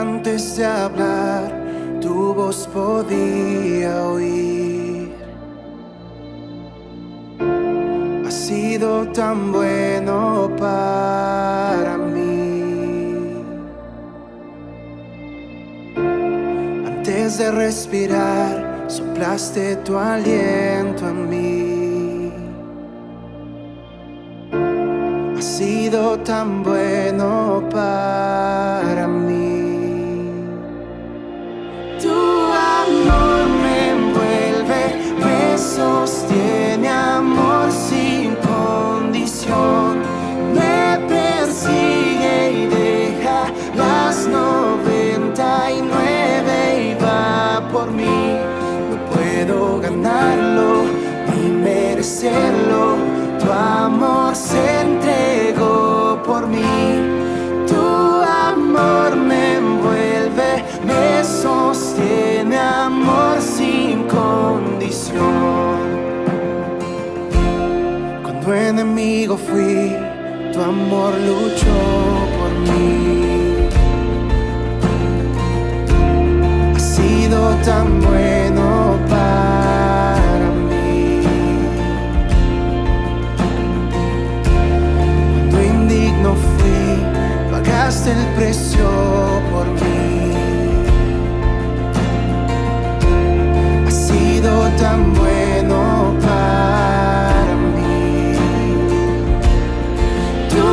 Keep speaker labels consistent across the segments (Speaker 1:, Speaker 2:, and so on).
Speaker 1: Antes de hablar, tu voz podía oír. Has sido tan bueno para mí. Antes de respirar, soplaste tu aliento en mí. Has sido tan bueno para mí. Tu amor me envuelve, me sostiene, amor sin condición. Me persigue y deja las 99 y va por mí. No puedo ganarlo ni merecerlo. Tu amor se entregó por mí. Tu amor me envuelve, me sostiene, amor sin condición. Cuando enemigo fui, tu amor luchó por mí. Has sido tan bueno para mí. Cuando indigno fui, pagaste el precio por mí. Has sido tan bueno para mí. Tu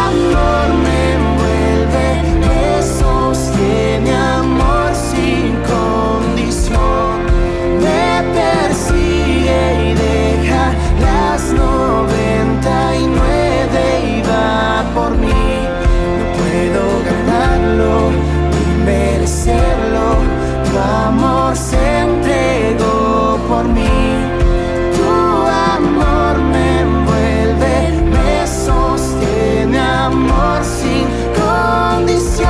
Speaker 1: amor me envuelve, me sostiene, amor sin condición. Me persigue y deja las 99 y va por mí. No puedo ganarlo ni merecerlo. Tu amor se entregó por mí. Tu amor me envuelve, me sostiene, amor sin condición.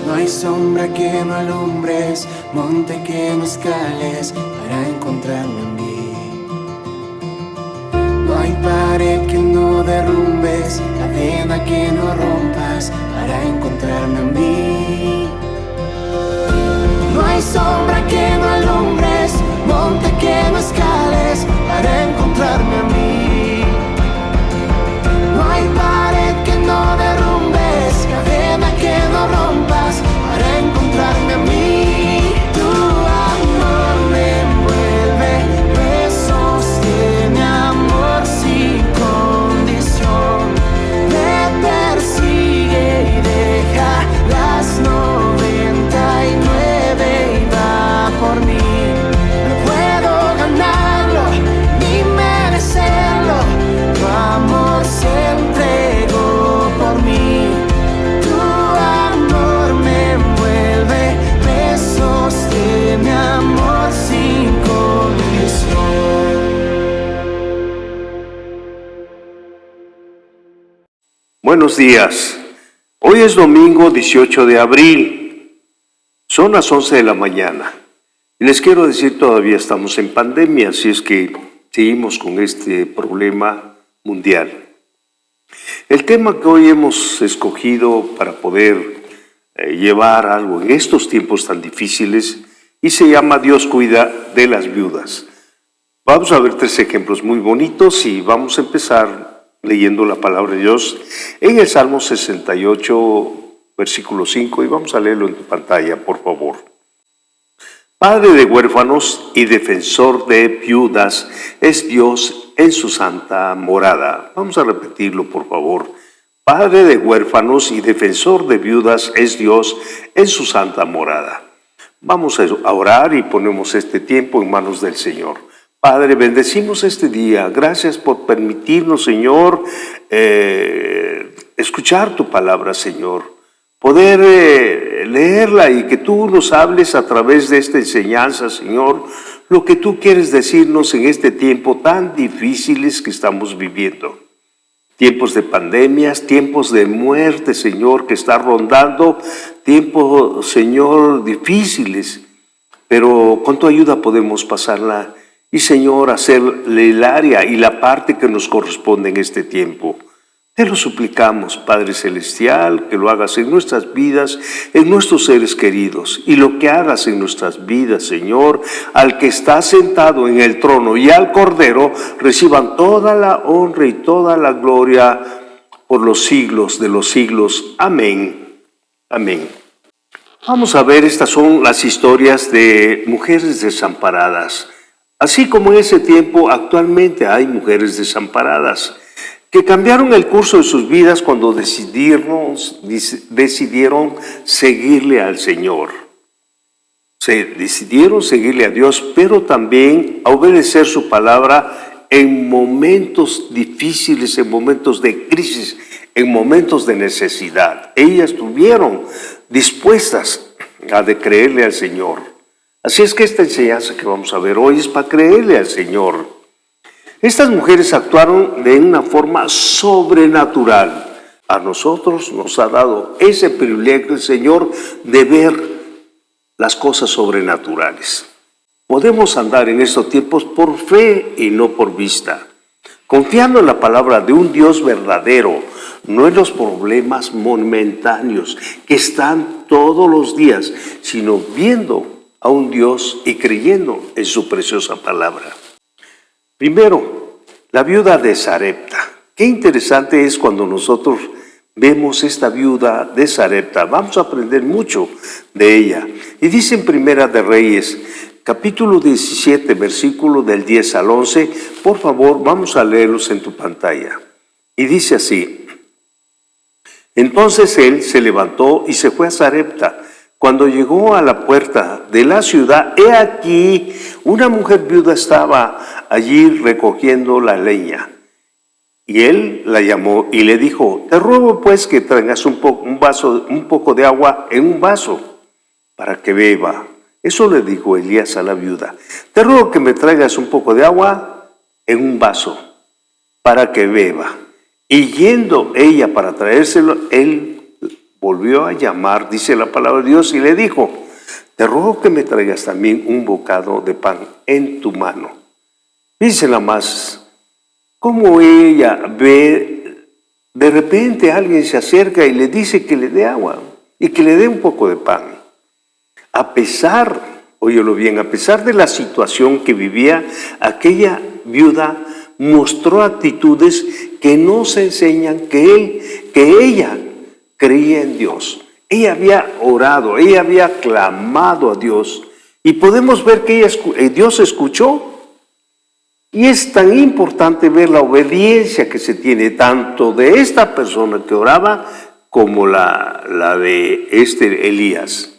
Speaker 1: No hay sombra que no alumbres, monte que no escales para encontrarme a mí. No hay pared que no derrumbes, cadena que no rompas para encontrarme a mí. No hay sombra que no alumbres, monte que no escales para encontrarme a mí. No hay pared que no derrumbes, cadena que no rompas para encontrarme a mí. Tu amor me envuelve, me sostiene, amor sin condición. Me persigue y deja las 99 y va por mí. No puedo ganarlo ni merecerlo. Tu amor se entregó por mí. Tu amor me envuelve, me sostiene, amor sin condición.
Speaker 2: Buenos días. Hoy es domingo 18 de abril. Son las 11 de la mañana. Y les quiero decir, todavía estamos en pandemia, así es que seguimos con este problema mundial. El tema que hoy hemos escogido para poder llevar algo en estos tiempos tan difíciles y se llama Dios cuida de las viudas. Vamos a ver 3 ejemplos muy bonitos y vamos a empezar leyendo la palabra de Dios en el Salmo 68, versículo 5, y vamos a leerlo en tu pantalla, por favor. Padre de huérfanos y defensor de viudas es Dios en su santa morada. Vamos a repetirlo, por favor. Padre de huérfanos y defensor de viudas es Dios en su santa morada. Vamos a orar y ponemos este tiempo en manos del Señor. Padre, bendecimos este día. Gracias por permitirnos, Señor, escuchar tu palabra, Señor. Poder leerla y que tú nos hables a través de esta enseñanza, Señor, lo que tú quieres decirnos en este tiempo tan difíciles que estamos viviendo. Tiempos de pandemias, tiempos de muerte, Señor, que está rondando, tiempos, Señor, difíciles, pero con tu ayuda podemos pasarla y, Señor, hacerle el área y la parte que nos corresponde en este tiempo. Te lo suplicamos, Padre Celestial, que lo hagas en nuestras vidas, en nuestros seres queridos, y lo que hagas en nuestras vidas, Señor, al que está sentado en el trono y al Cordero, reciban toda la honra y toda la gloria por los siglos de los siglos. Amén. Amén. Vamos a ver, estas son las historias de mujeres desamparadas. Así como en ese tiempo, actualmente hay mujeres desamparadas que cambiaron el curso de sus vidas cuando decidieron seguirle al Señor. Se decidieron seguirle a Dios, pero también a obedecer su palabra en momentos difíciles, en momentos de crisis, en momentos de necesidad. Ellas estuvieron dispuestas a de creerle al Señor. Así es que esta enseñanza que vamos a ver hoy es para creerle al Señor. Estas mujeres actuaron de una forma sobrenatural. A nosotros nos ha dado ese privilegio el Señor de ver las cosas sobrenaturales. Podemos andar en estos tiempos por fe y no por vista, confiando en la palabra de un Dios verdadero, no en los problemas momentáneos que están todos los días, sino viendo a un Dios y creyendo en su preciosa palabra. Primero, la viuda de Sarepta. Qué interesante es cuando nosotros vemos esta viuda de Sarepta. Vamos a aprender mucho de ella. Y dice en Primera de Reyes, capítulo 17, versículo del 10 al 11. Por favor, vamos a leerlos en tu pantalla. Y dice así: Entonces él se levantó y se fue a Sarepta. Cuando llegó a la puerta de la ciudad, he aquí, una mujer viuda estaba allí recogiendo la leña. Y él la llamó y le dijo: Te ruego pues que traigas un poco de agua en un vaso para que beba. Eso le dijo Elías a la viuda: Te ruego que me traigas un poco de agua en un vaso para que beba. Y yendo ella para traérselo, él volvió a llamar, dice la palabra de Dios, y le dijo: Te ruego que me traigas también un bocado de pan en tu mano. Dice la más, como ella ve, de repente alguien se acerca y le dice que le dé agua y que le dé un poco de pan. A pesar, óyelo bien, a pesar de la situación que vivía, aquella viuda mostró actitudes que nos enseñan que ella creía en Dios. Ella había orado, ella había clamado a Dios. Y podemos ver que Dios escuchó. Y es tan importante ver la obediencia que se tiene tanto de esta persona que oraba como la de Elías.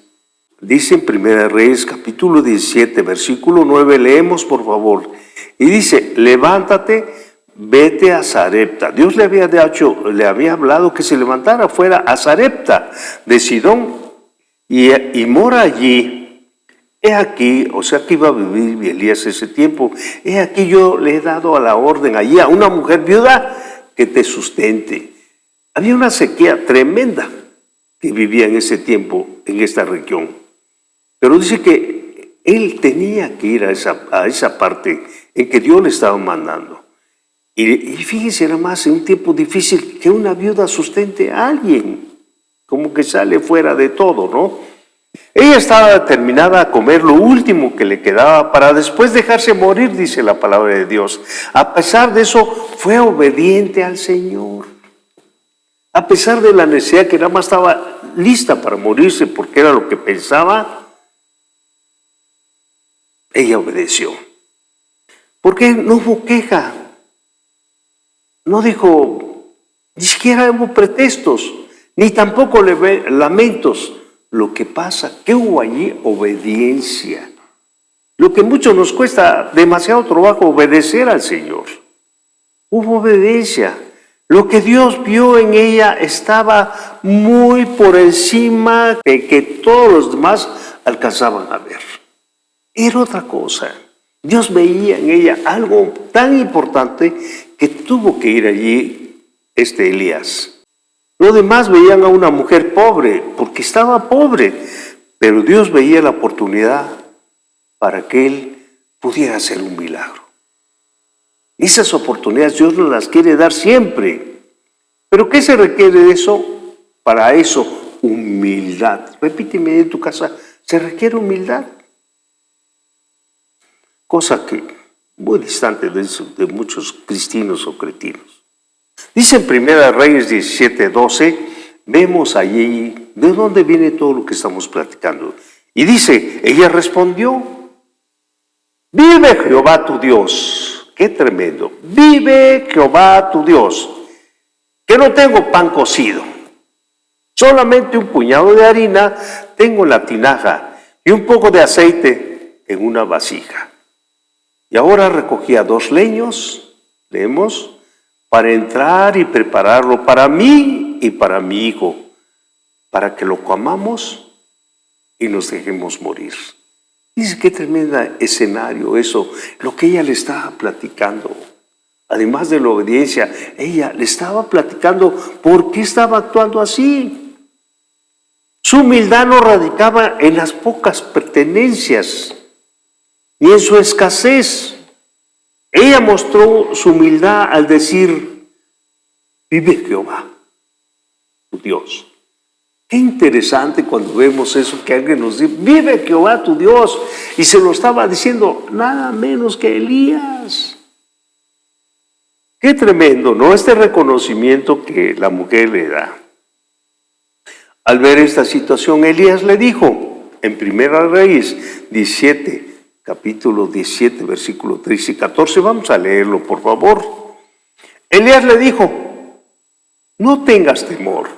Speaker 2: Dice en Primera Reyes, capítulo 17, versículo 9, leemos por favor. Y dice: Levántate, vete a Sarepta. Dios le había hablado que se levantara fuera a Sarepta de Sidón y mora allí. He aquí, o sea que iba a vivir Elías ese tiempo, he aquí yo le he dado a la orden allí a una mujer viuda que te sustente. Había una sequía tremenda que vivía en ese tiempo en esta región. Pero dice que él tenía que ir a esa parte en que Dios le estaba mandando. Y fíjense nada más, en un tiempo difícil, que una viuda sustente a alguien, como que sale fuera de todo, ¿no? Ella estaba determinada a comer lo último que le quedaba para después dejarse morir, dice la palabra de Dios. A pesar de eso, fue obediente al Señor. A pesar de la necesidad, que nada más estaba lista para morirse porque era lo que pensaba, ella obedeció. Porque no hubo queja. No dijo, ni siquiera hubo pretextos, ni tampoco lamentos. Lo que pasa, que hubo allí obediencia. Lo que mucho nos cuesta demasiado trabajo, obedecer al Señor. Hubo obediencia. Lo que Dios vio en ella estaba muy por encima de que todos los demás alcanzaban a ver. Era otra cosa. Dios veía en ella algo tan importante que tuvo que ir allí Elías. Los demás veían a una mujer pobre, porque estaba pobre, pero Dios veía la oportunidad para que él pudiera hacer un milagro. Esas oportunidades Dios nos las quiere dar siempre. ¿Pero qué se requiere de eso? Para eso, humildad. Repíteme en tu casa, se requiere humildad. Cosa que muy distante de muchos cristianos o cretinos. Dice en 1 Reyes 17:12, vemos allí de dónde viene todo lo que estamos platicando. Y dice, ella respondió, vive Jehová tu Dios. Qué tremendo. Vive Jehová tu Dios, que no tengo pan cocido. Solamente un puñado de harina tengo en la tinaja y un poco de aceite en una vasija. Y ahora recogía 2 leños, leemos, para entrar y prepararlo para mí y para mi hijo, para que lo comamos y nos dejemos morir. Dice qué tremendo escenario eso, lo que ella le estaba platicando. Además de la obediencia, ella le estaba platicando por qué estaba actuando así. Su humildad no radicaba en las pocas pertenencias, ni en su escasez. Ella mostró su humildad al decir, vive Jehová, tu Dios. Qué interesante cuando vemos eso, que alguien nos dice, vive Jehová, tu Dios. Y se lo estaba diciendo nada menos que Elías. Qué tremendo, ¿no? Este reconocimiento que la mujer le da. Al ver esta situación, Elías le dijo, en 1 Reyes 17, capítulo 17, versículo 13 y 14, vamos a leerlo, por favor. Elías le dijo, no tengas temor,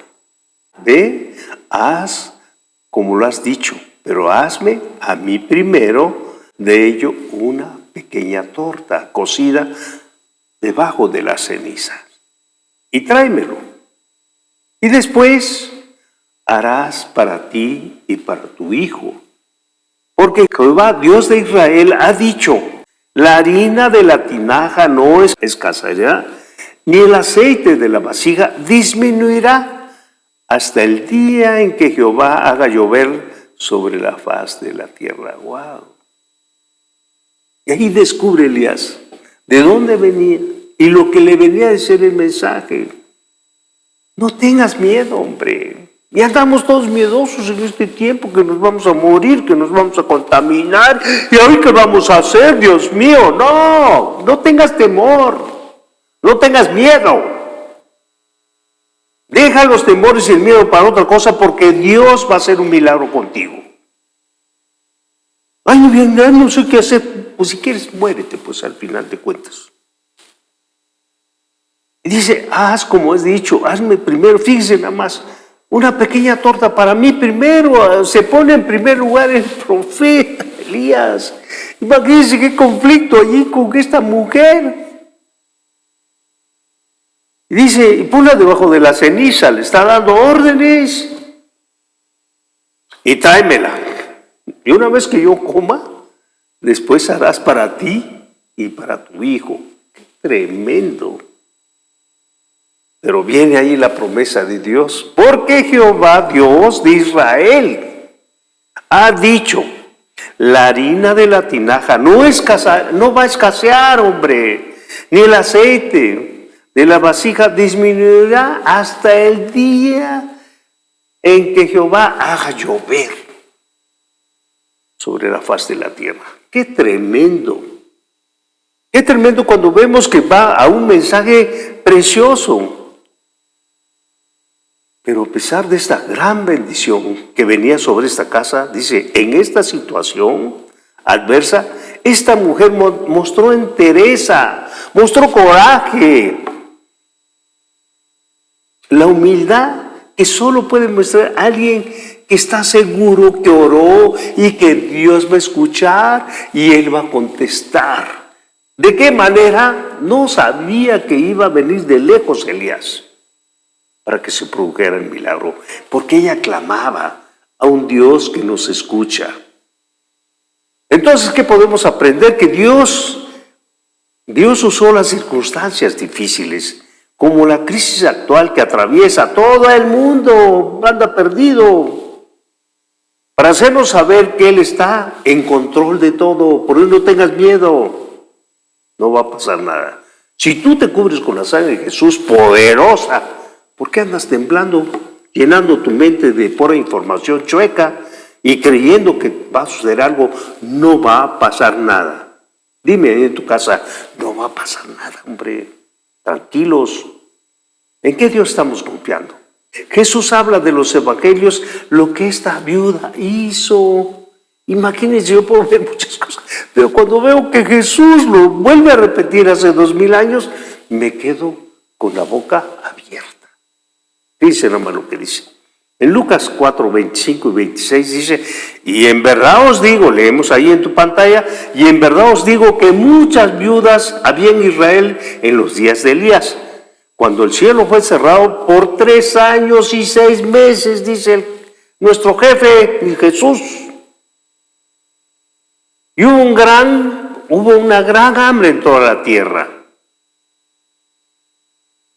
Speaker 2: ve, haz como lo has dicho, pero hazme a mí primero de ello una pequeña torta cocida debajo de las cenizas, y tráemelo. Y después harás para ti y para tu hijo. Porque Jehová, Dios de Israel, ha dicho, la harina de la tinaja no escaseará, ni el aceite de la vasija disminuirá, hasta el día en que Jehová haga llover sobre la faz de la tierra. ¡Wow! Y ahí descubre Elías de dónde venía y lo que le venía a decir el mensaje. No tengas miedo, hombre. Y andamos todos miedosos en este tiempo, que nos vamos a morir, que nos vamos a contaminar. ¿Y hoy qué vamos a hacer, Dios mío? No, no tengas temor, no tengas miedo. Deja los temores y el miedo para otra cosa, porque Dios va a hacer un milagro contigo. Ay, no sé qué hacer. Pues si quieres, muérete, pues al final de cuentas. Y dice, haz como es dicho, hazme primero, fíjese nada más, una pequeña torta para mí primero. Se pone en primer lugar el profeta Elías. Imagínense qué conflicto allí con esta mujer. Y dice, y ponla debajo de la ceniza, le está dando órdenes. Y tráemela. Y una vez que yo coma, después harás para ti y para tu hijo. ¡Qué tremendo! Pero viene ahí la promesa de Dios, porque Jehová, Dios de Israel, ha dicho, la harina de la tinaja no va a escasear, hombre, ni el aceite de la vasija disminuirá hasta el día en que Jehová haga llover sobre la faz de la tierra. ¡Qué tremendo! ¡Qué tremendo cuando vemos que va a un mensaje precioso! Pero a pesar de esta gran bendición que venía sobre esta casa, dice, en esta situación adversa, esta mujer mostró entereza, mostró coraje, la humildad que solo puede mostrar alguien que está seguro que oró y que Dios va a escuchar y Él va a contestar. ¿De qué manera? No sabía que iba a venir de lejos Elías para que se produjera el milagro, porque ella clamaba a un Dios que nos escucha. Entonces, ¿qué podemos aprender? Que Dios usó las circunstancias difíciles como la crisis actual que atraviesa todo el mundo, anda perdido, para hacernos saber que Él está en control de todo. Por eso no tengas miedo, no va a pasar nada. Si tú te cubres con la sangre de Jesús poderosa, ¿por qué andas temblando, llenando tu mente de pura información chueca y creyendo que va a suceder algo? No va a pasar nada. Dime ahí en tu casa, no va a pasar nada, hombre. Tranquilos. ¿En qué Dios estamos confiando? Jesús habla de los evangelios, lo que esta viuda hizo. Imagínense, yo puedo ver muchas cosas, pero cuando veo que Jesús lo vuelve a repetir hace 2000 años, me quedo con la boca abierta. Dice nada más lo que dice. En Lucas 4, 25 y 26 dice, y en verdad os digo, leemos ahí en tu pantalla, y en verdad os digo que muchas viudas había en Israel en los días de Elías, cuando el cielo fue cerrado por 3 años y 6 meses, dice nuestro jefe Jesús. Y hubo una gran hambre en toda la tierra.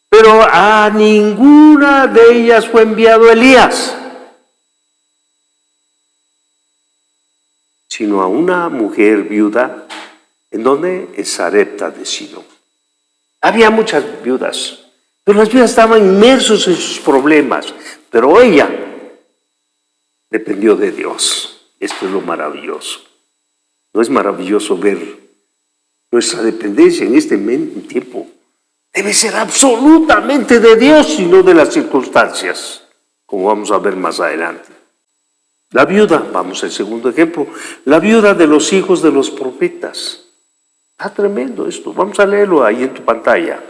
Speaker 2: Pero a ninguna de ellas fue enviado Elías, sino a una mujer viuda, ¿en donde? En Sarepta de Sidón. Había muchas viudas, pero las viudas estaban inmersos en sus problemas, pero ella dependió de Dios. Esto es lo maravilloso. ¿No es maravilloso ver nuestra dependencia en este tiempo? Debe ser absolutamente de Dios y no de las circunstancias, como vamos a ver más adelante. La viuda, vamos al segundo ejemplo, la viuda de los hijos de los profetas. Está tremendo esto, vamos a leerlo ahí en tu pantalla.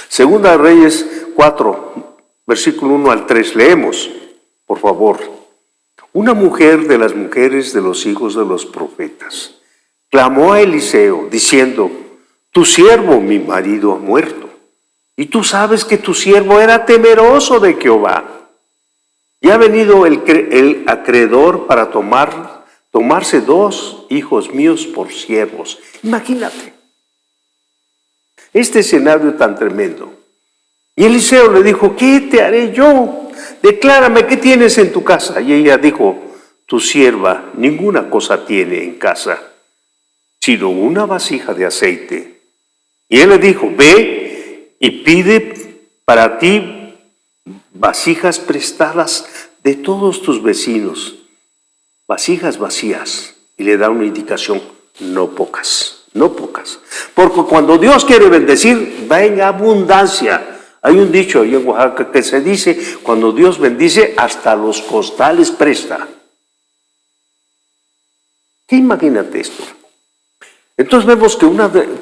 Speaker 2: Segunda de Reyes 4, versículo 1 al 3, leemos, por favor. Una mujer de las mujeres de los hijos de los profetas clamó a Eliseo diciendo, tu siervo, mi marido, ha muerto, y tú sabes que tu siervo era temeroso de Jehová. Y ha venido el acreedor para tomarse 2 hijos míos por siervos. Imagínate este escenario tan tremendo. Y Eliseo le dijo, ¿qué te haré yo? Declárame, ¿qué tienes en tu casa? Y ella dijo, tu sierva ninguna cosa tiene en casa, sino una vasija de aceite. Y él le dijo, ve y pide para ti vasijas prestadas de todos tus vecinos, vasijas vacías. Y le da una indicación, no pocas, no pocas. Porque cuando Dios quiere bendecir, va en abundancia. Hay un dicho ahí en Oaxaca que se dice, cuando Dios bendice, hasta los costales presta. ¿Qué imagínate esto? Entonces vemos que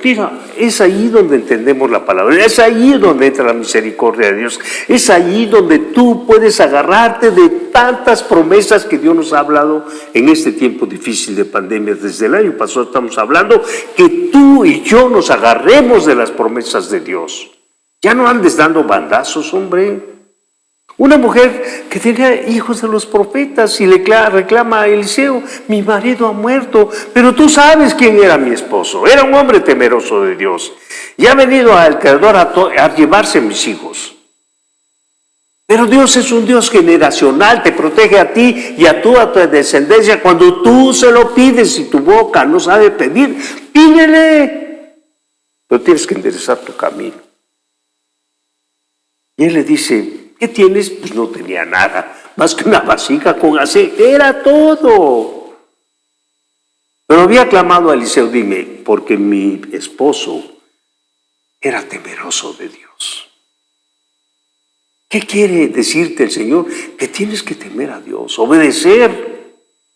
Speaker 2: mira, es ahí donde entendemos la palabra, es ahí donde entra la misericordia de Dios, es ahí donde tú puedes agarrarte de tantas promesas que Dios nos ha hablado en este tiempo difícil de pandemia. Desde el año pasado estamos hablando que tú y yo nos agarremos de las promesas de Dios. Ya no andes dando bandazos, hombre. Una mujer que tenía hijos de los profetas y le reclama a Eliseo, mi marido ha muerto, pero tú sabes quién era mi esposo. Era un hombre temeroso de Dios. Y ha venido al Creador a llevarse mis hijos. Pero Dios es un Dios generacional, te protege a ti y a tu descendencia cuando tú se lo pides y tu boca no sabe pedir. Pídele. Pero tienes que enderezar tu camino. Y él le dice, ¿qué tienes? Pues no tenía nada, más que una vasija con aceite, era todo. Pero había clamado a Eliseo, dime, porque mi esposo era temeroso de Dios. ¿Qué quiere decirte el Señor? Que tienes que temer a Dios, obedecer,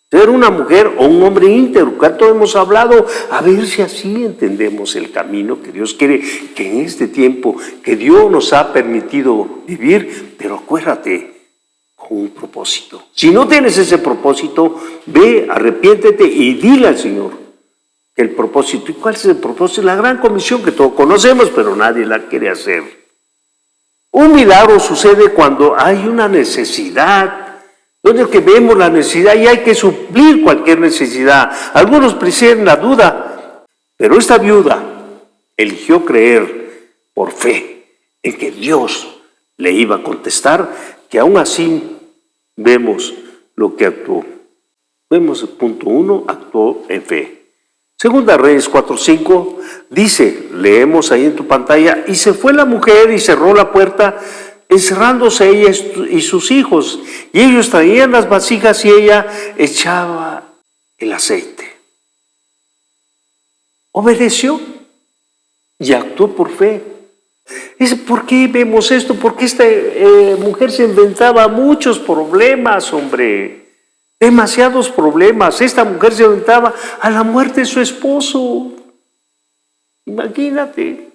Speaker 2: ser una mujer o un hombre íntegro. ¿Cuánto hemos hablado? A ver si así entendemos el camino que Dios quiere, que en este tiempo que Dios nos ha permitido vivir, pero acuérdate, con un propósito. Si no tienes ese propósito, ve, arrepiéntete y dile al Señor que el propósito. ¿Y cuál es el propósito? La gran comisión que todos conocemos, pero nadie la quiere hacer. Un milagro sucede cuando hay una necesidad, donde que vemos la necesidad y hay que suplir cualquier necesidad. Algunos prefieren la duda, pero esta viuda eligió creer por fe en que Dios le iba a contestar, que aún así vemos lo que actuó. Vemos el punto 1, actuó en fe. Segunda Reyes 4:5 dice, leemos ahí en tu pantalla, y se fue la mujer y cerró la puerta, encerrándose ella y sus hijos, y ellos traían las vasijas y ella echaba el aceite. Obedeció y actuó por fe. ¿Por qué vemos esto? Porque esta mujer se inventaba muchos problemas, hombre. Demasiados problemas. Esta mujer se inventaba a la muerte de su esposo. Imagínate.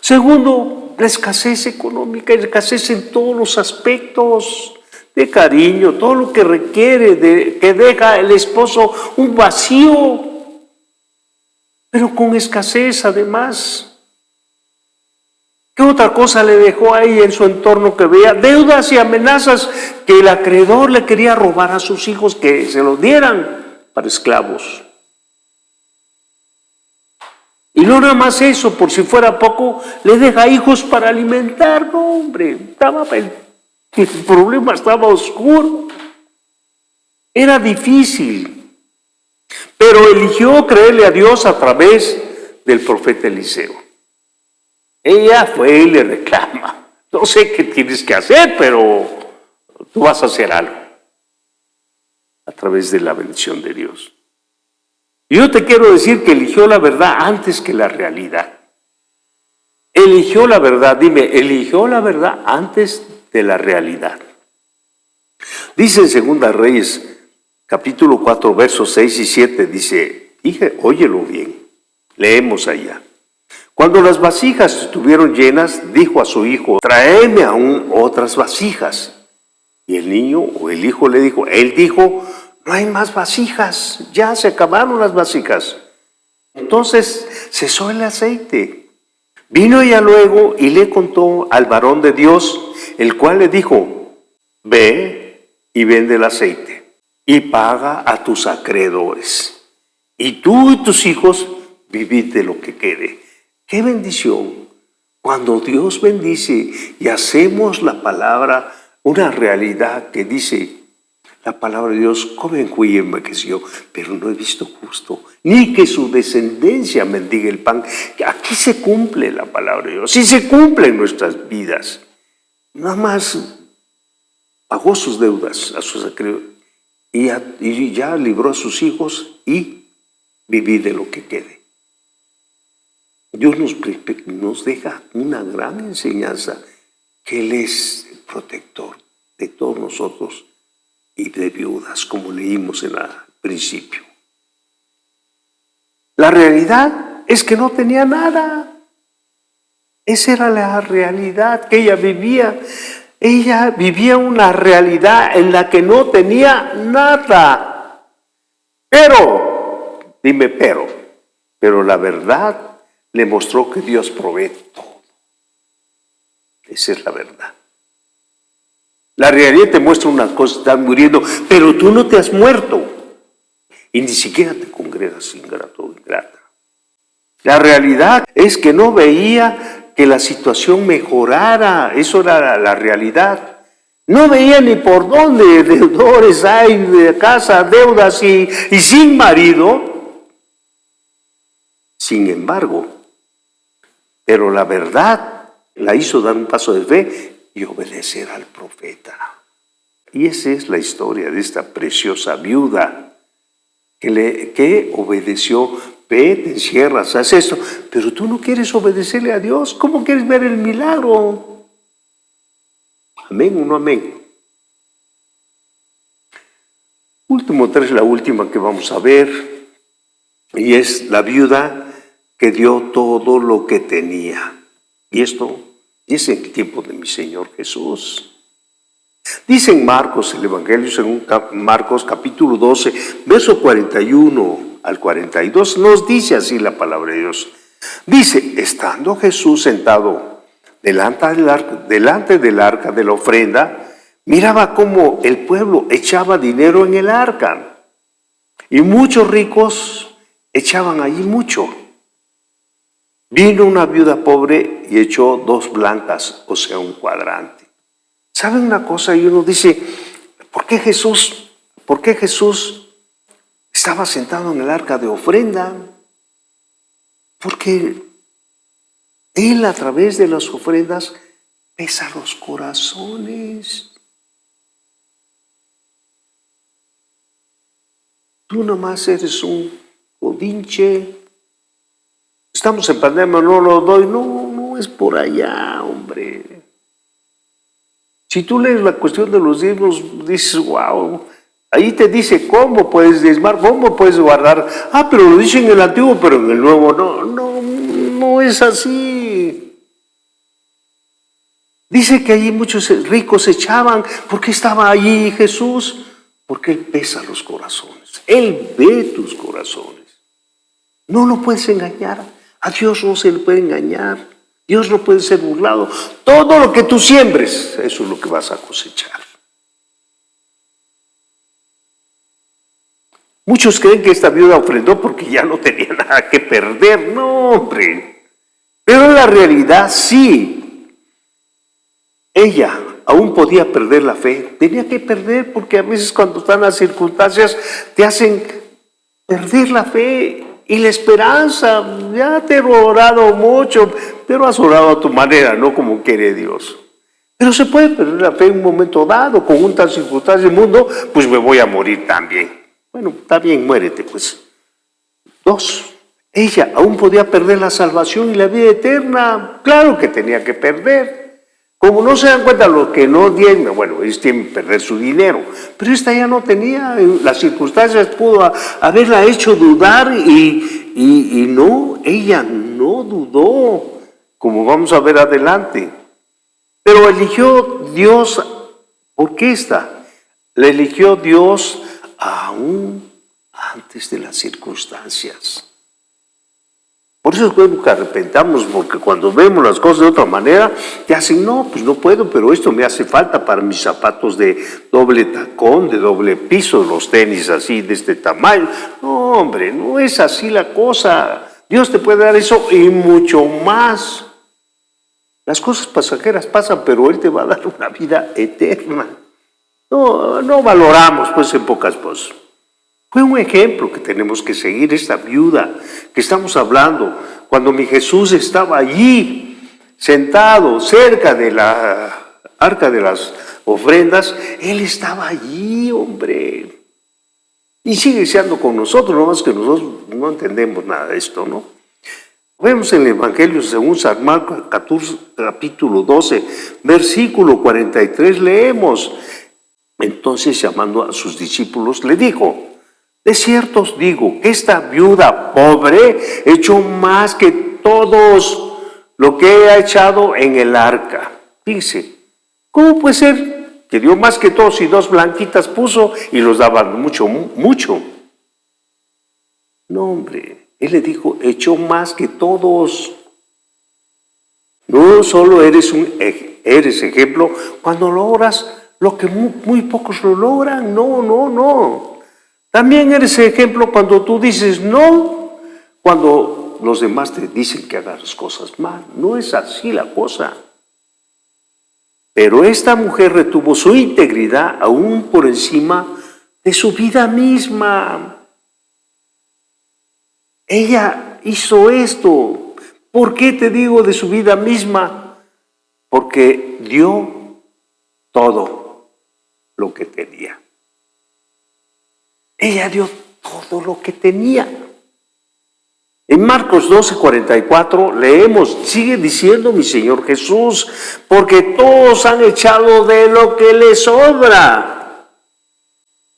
Speaker 2: Segundo, la escasez económica, la escasez en todos los aspectos de cariño, todo lo que requiere, que deja el esposo un vacío, pero con escasez además. ¿Qué otra cosa le dejó ahí en su entorno que vea? Deudas y amenazas que el acreedor le quería robar a sus hijos, que se los dieran para esclavos. Y no nada más eso, por si fuera poco, le deja hijos para alimentar. No, hombre, el problema estaba oscuro. Era difícil. Pero eligió creerle a Dios a través del profeta Eliseo. Ella fue y le reclama, no sé qué tienes que hacer, pero tú vas a hacer algo a través de la bendición de Dios. Y yo te quiero decir que eligió la verdad antes que la realidad. Eligió la verdad, dime, eligió la verdad antes de la realidad. Dice en 2 Reyes, capítulo 4, versos 6 y 7, dice, óyelo bien, leemos allá. Cuando las vasijas estuvieron llenas, dijo a su hijo, tráeme aún otras vasijas. Y el niño o el hijo le dijo, él dijo, no hay más vasijas, ya se acabaron las vasijas. Entonces cesó el aceite. Vino ella luego y le contó al varón de Dios, el cual le dijo, ve y vende el aceite y paga a tus acreedores. Y tú y tus hijos vivid de lo que quede. ¡Qué bendición! Cuando Dios bendice y hacemos la palabra una realidad que dice la palabra de Dios, come y envejeció, pero no he visto justo, ni que su descendencia mendigue el pan. Aquí se cumple la palabra de Dios, sí se cumple en nuestras vidas. Nada más pagó sus deudas a sus acreedores y ya libró a sus hijos y viví de lo que quede. Dios nos deja una gran enseñanza, que Él es el protector de todos nosotros y de viudas, como leímos en el principio. La realidad es que no tenía nada. Esa era la realidad que ella vivía. Ella vivía una realidad en la que no tenía nada. Pero, dime pero la verdad le mostró que Dios provee todo. Esa es la verdad. La realidad te muestra una cosa, estás muriendo, pero tú no te has muerto. Y ni siquiera te congregas, ingrato o ingrata. La realidad es que no veía que la situación mejorara. Eso era la realidad. No veía ni por dónde deudores hay de casa, deudas y sin marido. Sin embargo, pero la verdad la hizo dar un paso de fe y obedecer al profeta. Y esa es la historia de esta preciosa viuda que obedeció. Ve, te encierras, haz esto, pero tú no quieres obedecerle a Dios. ¿Cómo quieres ver el milagro? ¿Amén o no amén? Último 3, la última que vamos a ver, y es la viuda que dio todo lo que tenía. Y esto es en el tiempo de mi Señor Jesús. Dice en Marcos, el Evangelio según Marcos capítulo 12, verso 41 al 42, nos dice así la palabra de Dios. Dice, estando Jesús sentado delante del arca de la ofrenda, miraba cómo el pueblo echaba dinero en el arca, y muchos ricos echaban allí mucho. Vino una viuda pobre y echó 2 blancas, o sea, un cuadrante. ¿Saben una cosa? Y uno dice, ¿por qué Jesús estaba sentado en el arca de ofrenda? Porque Él, a través de las ofrendas, pesa los corazones. Tú nomás eres un godinche. Estamos en pandemia, no lo doy. No es por allá, hombre. Si tú lees la cuestión de los diezmos, dices, wow, ahí te dice cómo puedes diezmar, cómo puedes guardar. Pero lo dice en el antiguo, pero en el nuevo no es así. Dice que allí muchos ricos echaban. ¿Por qué estaba allí Jesús? Porque Él pesa los corazones. Él ve tus corazones. No lo puedes engañar. A Dios no se le puede engañar. Dios no puede ser burlado. Todo lo que tú siembres, eso es lo que vas a cosechar. Muchos creen que esta viuda ofrendó porque ya no tenía nada que perder. No, hombre. Pero en la realidad sí. Ella aún podía perder la fe. Tenía que perder porque a veces cuando están las circunstancias te hacen perder la fe y la esperanza. Ya te he orado mucho, pero has orado a tu manera, no como quiere Dios. Pero se puede perder la fe en un momento dado, con una circunstancia del mundo, pues me voy a morir también. Bueno, está bien, muérete pues. 2, ella aún podía perder la salvación y la vida eterna. Claro que tenía que perder. Como no se dan cuenta los que no tienen, bueno, ellos tienen que perder su dinero, pero esta ya no tenía, las circunstancias pudo haberla hecho dudar y no, ella no dudó, como vamos a ver adelante. Pero eligió Dios, ¿por qué esta? La eligió Dios aún antes de las circunstancias. Por eso es bueno que arrepentamos, porque cuando vemos las cosas de otra manera, te hacen, no, pues no puedo, pero esto me hace falta para mis zapatos de doble tacón, de doble piso, los tenis así de este tamaño. No, hombre, no es así la cosa. Dios te puede dar eso y mucho más. Las cosas pasajeras pasan, pero Él te va a dar una vida eterna. No valoramos, pues, en pocas cosas. Fue un ejemplo que tenemos que seguir, esta viuda que estamos hablando. Cuando mi Jesús estaba allí, sentado cerca de la arca de las ofrendas, Él estaba allí, hombre. Y sigue siendo con nosotros, no más que nosotros no entendemos nada de esto, ¿no? Vemos en el Evangelio según San Marcos, capítulo 12, versículo 43, leemos. Entonces, llamando a sus discípulos, le dijo, de cierto os digo, esta viuda pobre echó más que todos lo que ha echado en el arca. Dice, ¿cómo puede ser que dio más que todos y 2 blanquitas puso y los daban mucho? No, hombre, Él le dijo, echó más que todos. No solo eres ejemplo cuando logras lo que muy pocos lo logran, no. También eres ejemplo cuando tú dices no, cuando los demás te dicen que hagas las cosas mal. No es así la cosa. Pero esta mujer retuvo su integridad aún por encima de su vida misma. Ella hizo esto. ¿Por qué te digo de su vida misma? Porque dio todo lo que tenía. Ella dio todo lo que tenía. En Marcos 12:44 leemos, sigue diciendo mi Señor Jesús, porque todos han echado de lo que les sobra.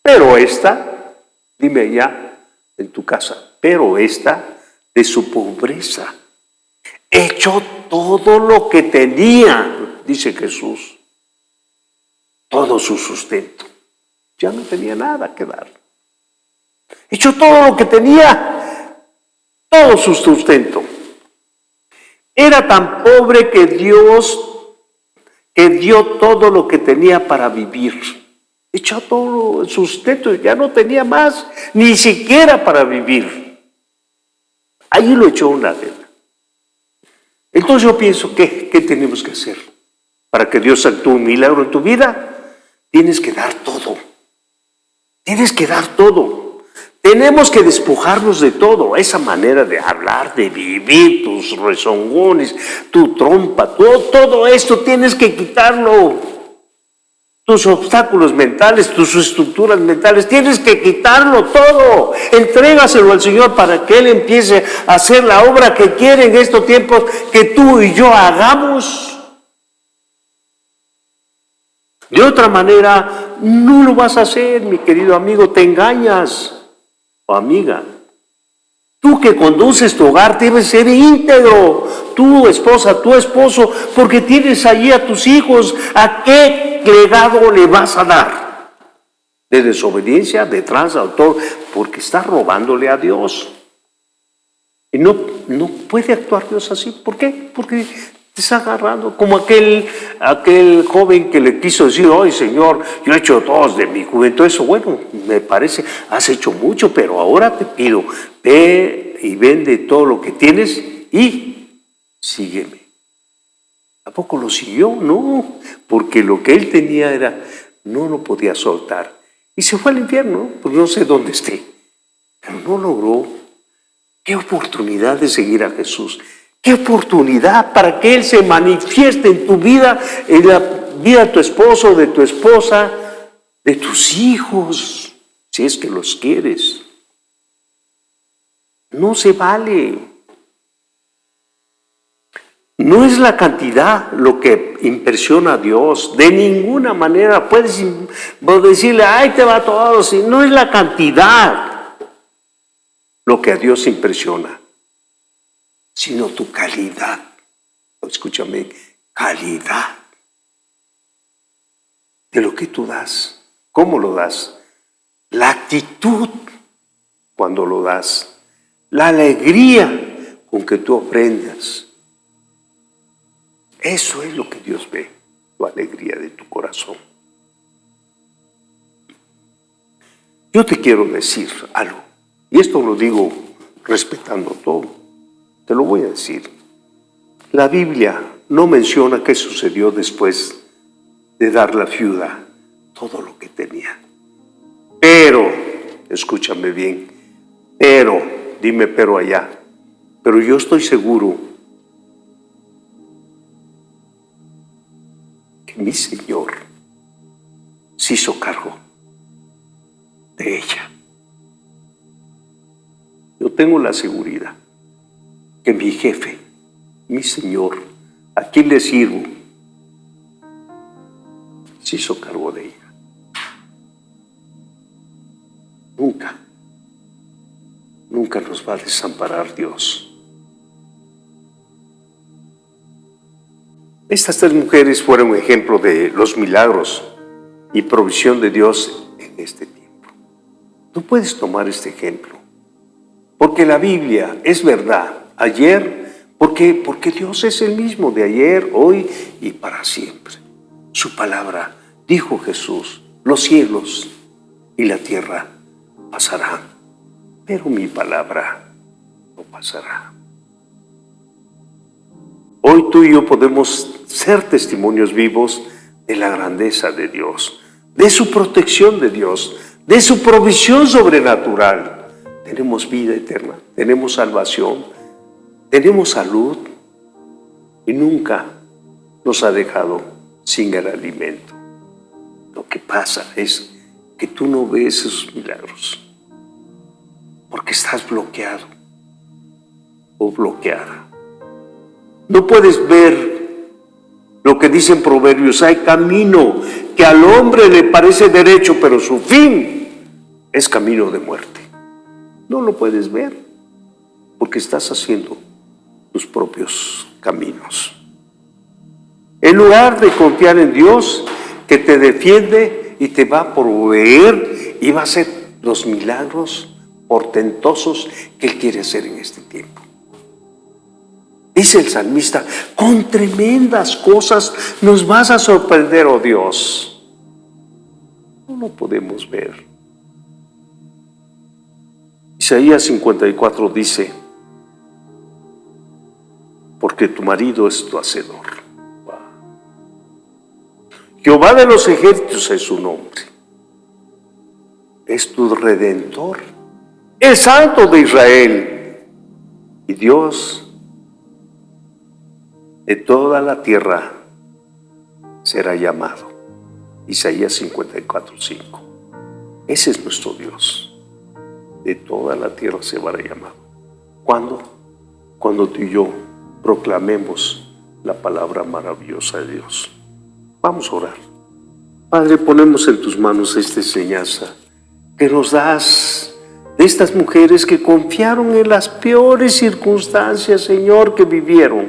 Speaker 2: Pero esta, dime ya en tu casa, pero esta de su pobreza echó todo lo que tenía, dice Jesús, todo su sustento. Ya no tenía nada que dar. Echó todo lo que tenía, todo su sustento. Era tan pobre que dio todo lo que tenía para vivir. Echó todo su sustento, ya no tenía más, ni siquiera para vivir. Ahí lo echó una vez. Entonces yo pienso, ¿qué tenemos que hacer? Para que Dios actúe un milagro en tu vida, tienes que dar todo. Tienes que dar todo. Tenemos que despojarnos de todo. Esa manera de hablar, de vivir, tus rezongones, tu trompa, todo esto tienes que quitarlo. Tus obstáculos mentales, tus estructuras mentales, tienes que quitarlo todo. Entrégaselo al Señor para que Él empiece a hacer la obra que quiere en estos tiempos que tú y yo hagamos. De otra manera, no lo vas a hacer, mi querido amigo, te engañas, o amiga. Tú que conduces tu hogar debes ser íntegro, tu esposa, tu esposo, porque tienes allí a tus hijos. ¿A qué legado le vas a dar? De desobediencia, de transautor, porque estás robándole a Dios. Y no puede actuar Dios así. ¿Por qué? Porque te está agarrando como aquel joven que le quiso decir, oye Señor, yo he hecho todo de mi juventud. Eso, bueno, me parece, has hecho mucho, pero ahora te pido, ve y vende todo lo que tienes y sígueme. ¿A poco lo siguió? No, porque lo que él tenía no lo podía soltar. Y se fue al infierno, pues no sé dónde esté, pero no logró. Qué oportunidad de seguir a Jesús. Qué oportunidad para que Él se manifieste en tu vida, en la vida de tu esposo, de tu esposa, de tus hijos, si es que los quieres. No se vale. No es la cantidad lo que impresiona a Dios. De ninguna manera puedes decirle, ay, te va todo. Si no es la cantidad lo que a Dios impresiona, sino tu calidad. Escúchame, calidad de lo que tú das. ¿Cómo lo das? La actitud cuando lo das. La alegría con que tú ofrendas. Eso es lo que Dios ve, tu alegría de tu corazón. Yo te quiero decir algo, y esto lo digo respetando todo. Te lo voy a decir. La Biblia no menciona qué sucedió después de dar la viuda todo lo que tenía. Pero, escúchame bien, dime pero allá, pero yo estoy seguro que mi Señor se hizo cargo de ella. Yo tengo la seguridad que mi jefe, mi Señor, a quien le sirvo, se hizo cargo de ella. Nunca nos va a desamparar Dios. Estas tres mujeres fueron un ejemplo de los milagros y provisión de Dios en este tiempo. Tú puedes tomar este ejemplo, porque la Biblia es verdad. Ayer, porque Dios es el mismo de ayer, hoy y para siempre. Su palabra, dijo Jesús, los cielos y la tierra pasarán, pero mi palabra no pasará. Hoy tú y yo podemos ser testimonios vivos de la grandeza de Dios, de su protección de Dios, de su provisión sobrenatural. Tenemos vida eterna, tenemos salvación, tenemos salud y nunca nos ha dejado sin el alimento. Lo que pasa es que tú no ves esos milagros porque estás bloqueado o bloqueada. No puedes ver lo que dicen Proverbios: hay camino que al hombre le parece derecho, pero su fin es camino de muerte. No lo puedes ver porque estás haciendo tus propios caminos. En lugar de confiar en Dios, que te defiende y te va a proveer y va a hacer los milagros portentosos que Él quiere hacer en este tiempo. Dice el salmista: con tremendas cosas nos vas a sorprender, oh Dios. No lo podemos ver. Isaías 54 dice: porque tu marido es tu hacedor. Jehová de los ejércitos es su nombre. Es tu redentor, el Santo de Israel, y Dios de toda la tierra será llamado. Isaías 54:5. Ese es nuestro Dios. De toda la tierra se va a llamar. ¿Cuándo? Cuando tú y yo proclamemos la palabra maravillosa de Dios. Vamos a orar. Padre, ponemos en tus manos esta enseñanza que nos das de estas mujeres que confiaron en las peores circunstancias, Señor, que vivieron.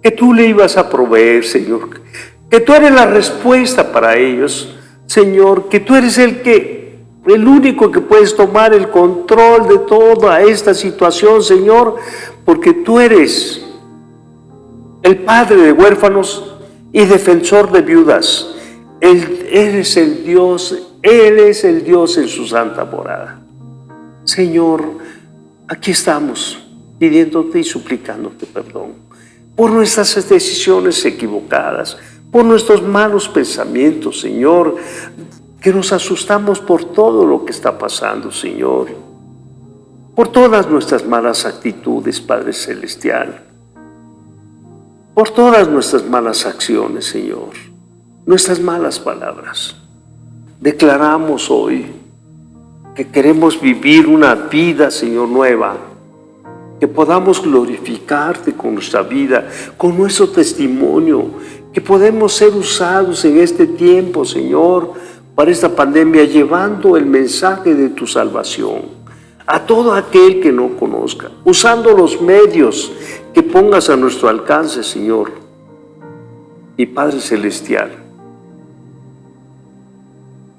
Speaker 2: Que tú le ibas a proveer, Señor. Que tú eres la respuesta para ellos, Señor. Que tú eres el único que puedes tomar el control de toda esta situación, Señor, porque tú eres el padre de huérfanos y defensor de viudas. Eres el Dios, Él es el Dios en su santa morada. Señor, aquí estamos pidiéndote y suplicándote perdón por nuestras decisiones equivocadas, por nuestros malos pensamientos, Señor, que nos asustamos por todo lo que está pasando, Señor, por todas nuestras malas actitudes, Padre Celestial, por todas nuestras malas acciones, Señor, nuestras malas palabras. Declaramos hoy que queremos vivir una vida, Señor, nueva, que podamos glorificarte con nuestra vida, con nuestro testimonio, que podemos ser usados en este tiempo, Señor, para esta pandemia, llevando el mensaje de tu salvación a todo aquel que no conozca, usando los medios que pongas a nuestro alcance, Señor. Y Padre Celestial,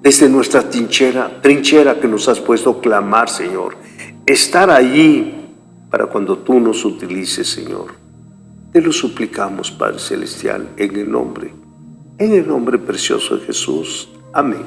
Speaker 2: desde nuestra trinchera que nos has puesto a clamar, Señor, estar allí para cuando tú nos utilices, Señor. Te lo suplicamos, Padre Celestial, en el nombre precioso de Jesús. Amén.